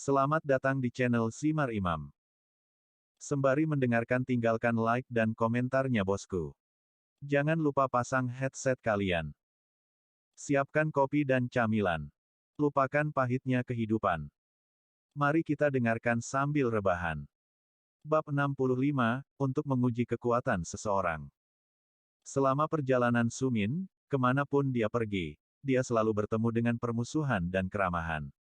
Selamat datang di channel Simar Imam. Sembari mendengarkan tinggalkan like dan komentarnya bosku. Jangan lupa pasang headset kalian. Siapkan kopi dan camilan. Lupakan pahitnya kehidupan. Mari kita dengarkan sambil rebahan. Bab 65, untuk menguji kekuatan seseorang. Selama perjalanan Sumin, kemanapun dia pergi, dia selalu bertemu dengan permusuhan dan keramahan.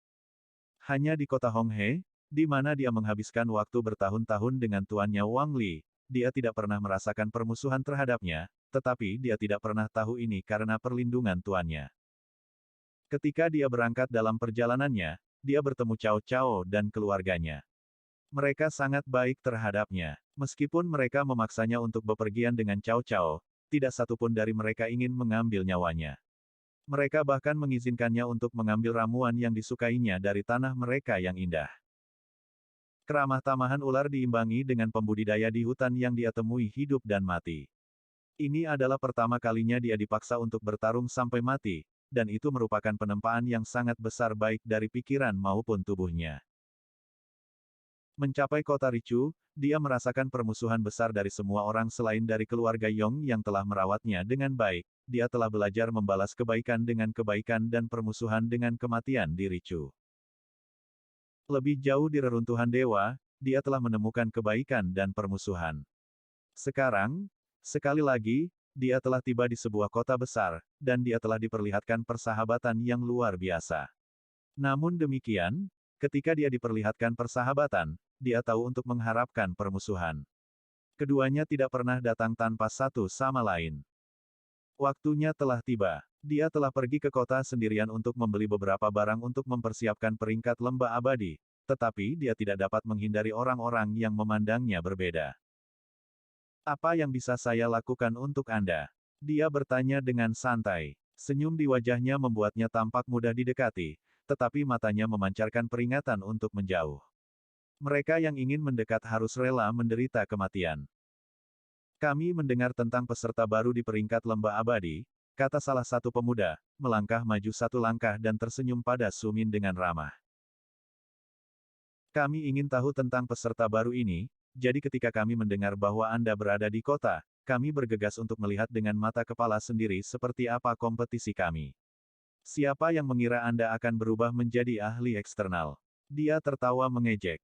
Hanya di kota Honghe, di mana dia menghabiskan waktu bertahun-tahun dengan tuannya Wang Li, dia tidak pernah merasakan permusuhan terhadapnya, tetapi dia tidak pernah tahu ini karena perlindungan tuannya. Ketika dia berangkat dalam perjalanannya, dia bertemu Cao Cao dan keluarganya. Mereka sangat baik terhadapnya. Meskipun mereka memaksanya untuk bepergian dengan Cao Cao, tidak satupun dari mereka ingin mengambil nyawanya. Mereka bahkan mengizinkannya untuk mengambil ramuan yang disukainya dari tanah mereka yang indah. Keramah tamahan ular diimbangi dengan pembudidaya di hutan yang dia temui hidup dan mati. Ini adalah pertama kalinya dia dipaksa untuk bertarung sampai mati, dan itu merupakan penempaan yang sangat besar baik dari pikiran maupun tubuhnya. Mencapai kota Richu, dia merasakan permusuhan besar dari semua orang selain dari keluarga Yong yang telah merawatnya dengan baik. Dia telah belajar membalas kebaikan dengan kebaikan dan permusuhan dengan kematian di Richu. Lebih jauh di reruntuhan dewa, dia telah menemukan kebaikan dan permusuhan. Sekarang, sekali lagi, dia telah tiba di sebuah kota besar, dan dia telah diperlihatkan persahabatan yang luar biasa. Namun demikian, ketika dia diperlihatkan persahabatan, dia tahu untuk mengharapkan permusuhan. Keduanya tidak pernah datang tanpa satu sama lain. Waktunya telah tiba. Dia telah pergi ke kota sendirian untuk membeli beberapa barang untuk mempersiapkan peringkat lembah abadi, tetapi dia tidak dapat menghindari orang-orang yang memandangnya berbeda. Apa yang bisa saya lakukan untuk Anda? Dia bertanya dengan santai. Senyum di wajahnya membuatnya tampak mudah didekati, tetapi matanya memancarkan peringatan untuk menjauh. Mereka yang ingin mendekat harus rela menderita kematian. Kami mendengar tentang peserta baru di peringkat lembah abadi, kata salah satu pemuda, melangkah maju satu langkah dan tersenyum pada Sumin dengan ramah. Kami ingin tahu tentang peserta baru ini, jadi ketika kami mendengar bahwa Anda berada di kota, kami bergegas untuk melihat dengan mata kepala sendiri seperti apa kompetisi kami. Siapa yang mengira Anda akan berubah menjadi ahli eksternal? Dia tertawa mengejek.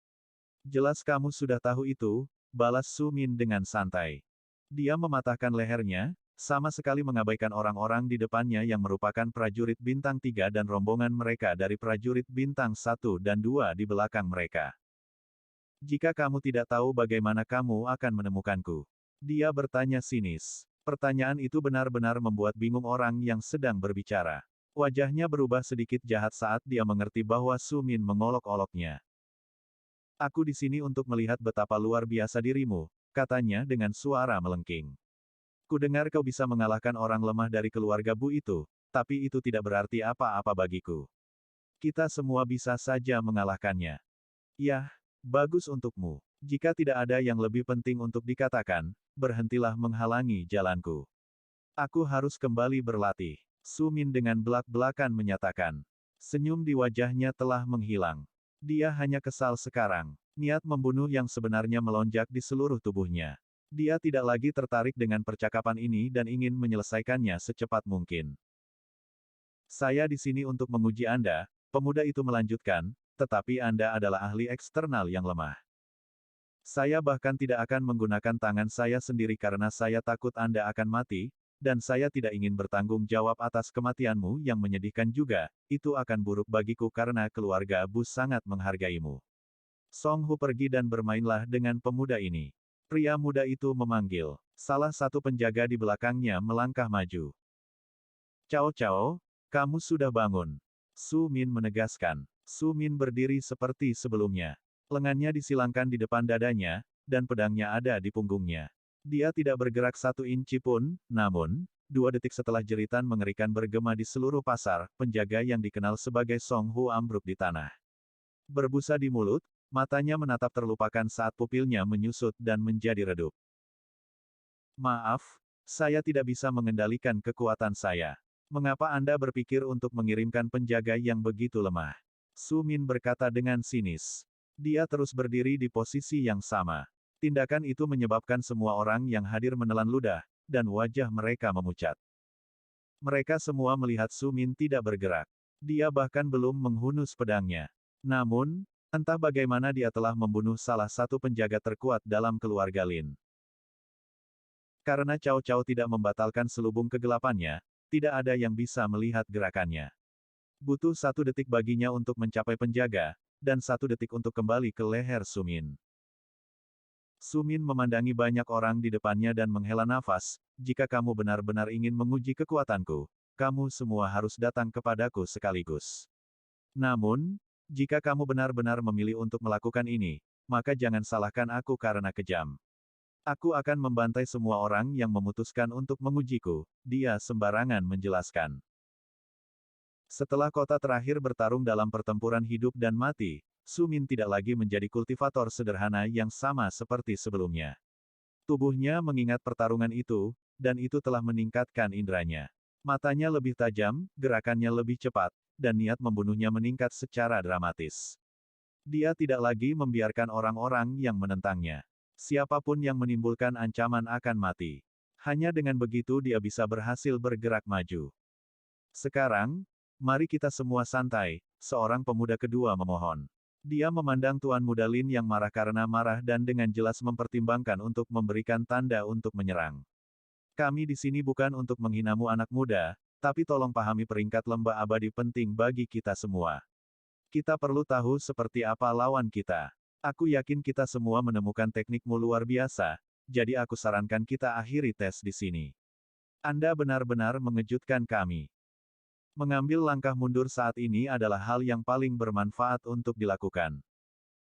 Jelas kamu sudah tahu itu, balas Sumin dengan santai. Dia mematahkan lehernya, sama sekali mengabaikan orang-orang di depannya yang merupakan prajurit bintang 3 dan rombongan mereka dari prajurit bintang 1 dan 2 di belakang mereka. Jika kamu tidak tahu bagaimana kamu akan menemukanku? Dia bertanya sinis. Pertanyaan itu benar-benar membuat bingung orang yang sedang berbicara. Wajahnya berubah sedikit jahat saat dia mengerti bahwa Sumin mengolok-oloknya. Aku di sini untuk melihat betapa luar biasa dirimu, katanya dengan suara melengking. Kudengar kau bisa mengalahkan orang lemah dari keluarga Bu itu, tapi itu tidak berarti apa-apa bagiku. Kita semua bisa saja mengalahkannya. Yah, bagus untukmu. Jika tidak ada yang lebih penting untuk dikatakan, berhentilah menghalangi jalanku. Aku harus kembali berlatih. Sumin dengan belak-belakan menyatakan. Senyum di wajahnya telah menghilang. Dia hanya kesal sekarang. Niat membunuh yang sebenarnya melonjak di seluruh tubuhnya. Dia tidak lagi tertarik dengan percakapan ini dan ingin menyelesaikannya secepat mungkin. Saya di sini untuk menguji Anda, pemuda itu melanjutkan, tetapi Anda adalah ahli eksternal yang lemah. Saya bahkan tidak akan menggunakan tangan saya sendiri karena saya takut Anda akan mati, dan saya tidak ingin bertanggung jawab atas kematianmu yang menyedihkan juga, itu akan buruk bagiku karena keluarga Bu sangat menghargaimu. Song Hu pergi dan bermainlah dengan pemuda ini. Pria muda itu memanggil. Salah satu penjaga di belakangnya melangkah maju. Cao Cao, kamu sudah bangun. Su Min menegaskan. Su Min berdiri seperti sebelumnya. Lengannya disilangkan di depan dadanya, dan pedangnya ada di punggungnya. Dia tidak bergerak satu inci pun, namun, 2 detik setelah jeritan mengerikan bergema di seluruh pasar, penjaga yang dikenal sebagai Song Hu ambruk di tanah. Berbusa di mulut, matanya menatap terlupakan saat pupilnya menyusut dan menjadi redup. Maaf, saya tidak bisa mengendalikan kekuatan saya. Mengapa Anda berpikir untuk mengirimkan penjaga yang begitu lemah? Su Min berkata dengan sinis. Dia terus berdiri di posisi yang sama. Tindakan itu menyebabkan semua orang yang hadir menelan ludah, dan wajah mereka memucat. Mereka semua melihat Su Min tidak bergerak. Dia bahkan belum menghunus pedangnya. Namun, entah bagaimana dia telah membunuh salah satu penjaga terkuat dalam keluarga Lin. Karena Cao Cao tidak membatalkan selubung kegelapannya, tidak ada yang bisa melihat gerakannya. Butuh 1 detik baginya untuk mencapai penjaga, dan 1 detik untuk kembali ke leher Su Min. Su Min memandangi banyak orang di depannya dan menghela nafas, jika kamu benar-benar ingin menguji kekuatanku, kamu semua harus datang kepadaku sekaligus. Namun, jika kamu benar-benar memilih untuk melakukan ini, maka jangan salahkan aku karena kejam. Aku akan membantai semua orang yang memutuskan untuk mengujiku, dia sembarangan menjelaskan. Setelah kota terakhir bertarung dalam pertempuran hidup dan mati, Su Min tidak lagi menjadi kultivator sederhana yang sama seperti sebelumnya. Tubuhnya mengingat pertarungan itu, dan itu telah meningkatkan indranya. Matanya lebih tajam, gerakannya lebih cepat, dan niat membunuhnya meningkat secara dramatis. Dia tidak lagi membiarkan orang-orang yang menentangnya. Siapapun yang menimbulkan ancaman akan mati. Hanya dengan begitu dia bisa berhasil bergerak maju. Sekarang, mari kita semua santai, seorang pemuda kedua memohon. Dia memandang Tuan Muda Lin yang marah karena marah dan dengan jelas mempertimbangkan untuk memberikan tanda untuk menyerang. Kami di sini bukan untuk menghinamu anak muda, tapi tolong pahami peringkat lembah abadi penting bagi kita semua. Kita perlu tahu seperti apa lawan kita. Aku yakin kita semua menemukan teknikmu luar biasa, jadi aku sarankan kita akhiri tes di sini. Anda benar-benar mengejutkan kami. Mengambil langkah mundur saat ini adalah hal yang paling bermanfaat untuk dilakukan.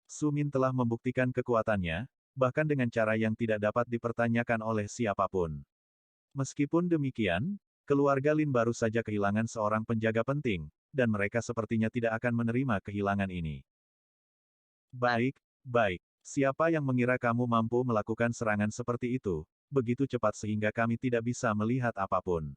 Su Min telah membuktikan kekuatannya, bahkan dengan cara yang tidak dapat dipertanyakan oleh siapapun. Meskipun demikian, keluarga Lin baru saja kehilangan seorang penjaga penting, dan mereka sepertinya tidak akan menerima kehilangan ini. Baik, baik. Siapa yang mengira kamu mampu melakukan serangan seperti itu, begitu cepat sehingga kami tidak bisa melihat apapun?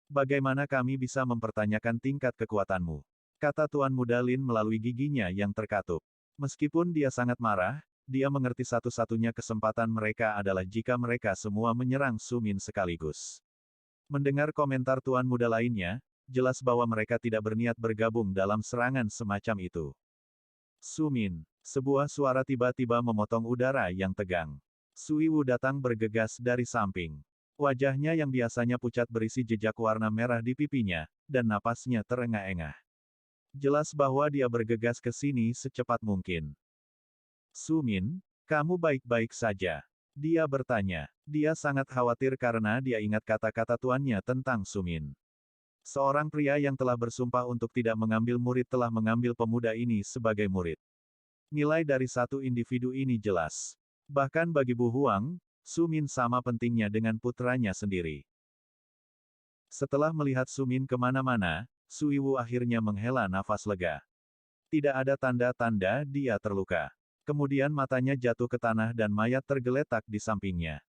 Bagaimana kami bisa mempertanyakan tingkat kekuatanmu? Kata Tuan Muda Lin melalui giginya yang terkatup. Meskipun dia sangat marah, dia mengerti satu-satunya kesempatan mereka adalah jika mereka semua menyerang Su Min sekaligus. Mendengar komentar Tuan Muda lainnya, jelas bahwa mereka tidak berniat bergabung dalam serangan semacam itu. Su Min, sebuah suara tiba-tiba memotong udara yang tegang. Su Yiwu datang bergegas dari samping. Wajahnya yang biasanya pucat berisi jejak warna merah di pipinya, dan napasnya terengah-engah. Jelas bahwa dia bergegas ke sini secepat mungkin. Su Min, kamu baik-baik saja? Dia bertanya. Dia sangat khawatir karena dia ingat kata-kata tuannya tentang Su Min. Seorang pria yang telah bersumpah untuk tidak mengambil murid telah mengambil pemuda ini sebagai murid. Nilai dari satu individu ini jelas. Bahkan bagi Bu Huang, Su Min sama pentingnya dengan putranya sendiri. Setelah melihat Su Min kemana-mana, Su Yiwu akhirnya menghela nafas lega. Tidak ada tanda-tanda dia terluka. Kemudian matanya jatuh ke tanah dan mayat tergeletak di sampingnya.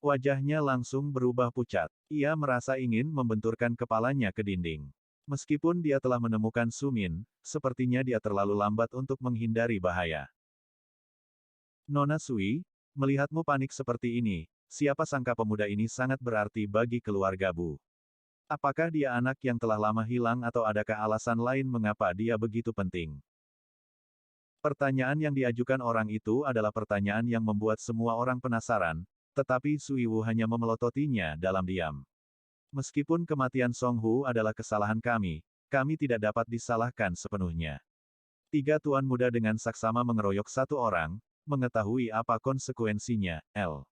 Wajahnya langsung berubah pucat. Ia merasa ingin membenturkan kepalanya ke dinding. Meskipun dia telah menemukan Su Min, sepertinya dia terlalu lambat untuk menghindari bahaya. Nona Sui, melihatmu panik seperti ini, siapa sangka pemuda ini sangat berarti bagi keluarga Bu. Apakah dia anak yang telah lama hilang atau adakah alasan lain mengapa dia begitu penting? Pertanyaan yang diajukan orang itu adalah pertanyaan yang membuat semua orang penasaran, tetapi Su Yiwu hanya memelototinya dalam diam. Meskipun kematian Song Hu adalah kesalahan kami tidak dapat disalahkan sepenuhnya. 3 tuan muda dengan saksama mengeroyok satu orang, mengetahui apa konsekuensinya, L.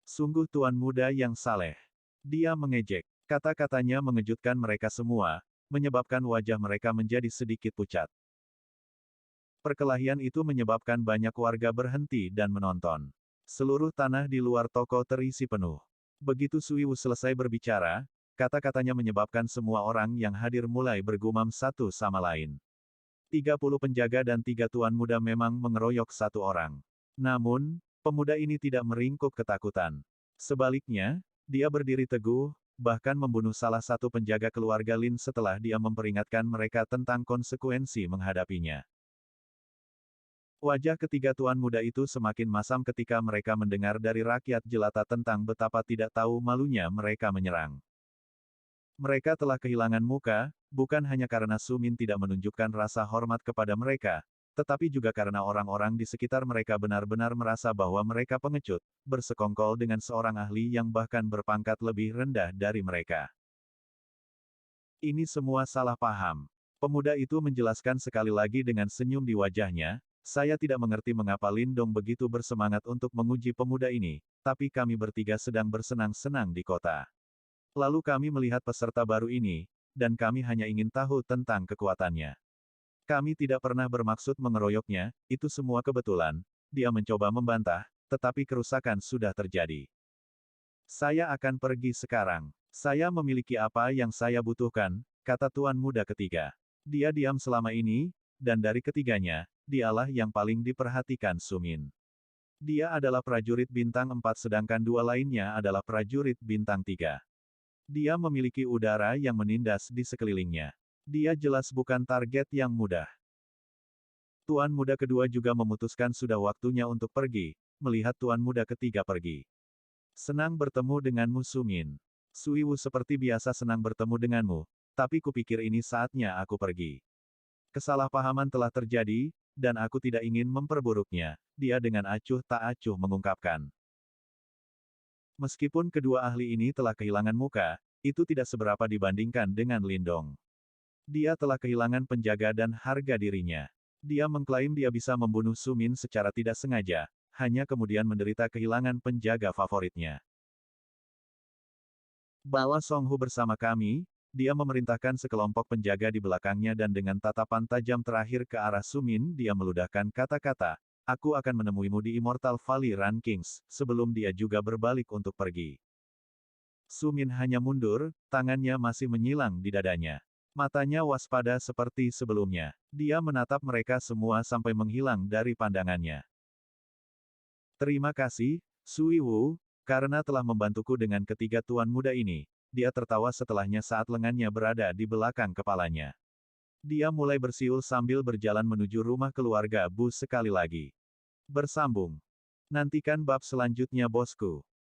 Sungguh tuan muda yang saleh. Dia mengejek. Kata-katanya mengejutkan mereka semua, menyebabkan wajah mereka menjadi sedikit pucat. Perkelahian itu menyebabkan banyak warga berhenti dan menonton. Seluruh tanah di luar toko terisi penuh. Begitu Su Yiwu selesai berbicara, kata-katanya menyebabkan semua orang yang hadir mulai bergumam satu sama lain. 30 penjaga dan 3 tuan muda memang mengeroyok satu orang. Namun, pemuda ini tidak meringkuk ketakutan. Sebaliknya, dia berdiri teguh, bahkan membunuh salah satu penjaga keluarga Lin setelah dia memperingatkan mereka tentang konsekuensi menghadapinya. Wajah ketiga tuan muda itu semakin masam ketika mereka mendengar dari rakyat jelata tentang betapa tidak tahu malunya mereka menyerang. Mereka telah kehilangan muka, bukan hanya karena Su Min tidak menunjukkan rasa hormat kepada mereka, tetapi juga karena orang-orang di sekitar mereka benar-benar merasa bahwa mereka pengecut, bersekongkol dengan seorang ahli yang bahkan berpangkat lebih rendah dari mereka. Ini semua salah paham. Pemuda itu menjelaskan sekali lagi dengan senyum di wajahnya, saya tidak mengerti mengapa Lindong begitu bersemangat untuk menguji pemuda ini, tapi kami bertiga sedang bersenang-senang di kota. Lalu kami melihat peserta baru ini, dan kami hanya ingin tahu tentang kekuatannya. Kami tidak pernah bermaksud mengeroyoknya, itu semua kebetulan, dia mencoba membantah, tetapi kerusakan sudah terjadi. Saya akan pergi sekarang. Saya memiliki apa yang saya butuhkan, kata tuan muda ketiga. Dia diam selama ini, dan dari ketiganya, dialah yang paling diperhatikan Su Min. Dia adalah prajurit bintang 4 sedangkan dua lainnya adalah prajurit bintang 3. Dia memiliki udara yang menindas di sekelilingnya. Dia jelas bukan target yang mudah. Tuan muda kedua juga memutuskan sudah waktunya untuk pergi, melihat tuan muda ketiga pergi. Senang bertemu denganmu Su Min. Suiwu seperti biasa senang bertemu denganmu, tapi kupikir ini saatnya aku pergi. Kesalahpahaman telah terjadi, dan aku tidak ingin memperburuknya, dia dengan acuh tak acuh mengungkapkan. Meskipun kedua ahli ini telah kehilangan muka, itu tidak seberapa dibandingkan dengan Lindong. Dia telah kehilangan penjaga dan harga dirinya. Dia mengklaim dia bisa membunuh Su Min secara tidak sengaja, hanya kemudian menderita kehilangan penjaga favoritnya. Bawa Song Hu bersama kami, dia memerintahkan sekelompok penjaga di belakangnya dan dengan tatapan tajam terakhir ke arah Su Min dia meludahkan kata-kata, aku akan menemuimu di Immortal Valley Rankings, sebelum dia juga berbalik untuk pergi. Su Min hanya mundur, tangannya masih menyilang di dadanya. Matanya waspada seperti sebelumnya. Dia menatap mereka semua sampai menghilang dari pandangannya. Terima kasih, Sui Wu, karena telah membantuku dengan ketiga tuan muda ini. Dia tertawa setelahnya saat lengannya berada di belakang kepalanya. Dia mulai bersiul sambil berjalan menuju rumah keluarga Bu sekali lagi. Bersambung. Nantikan bab selanjutnya bosku.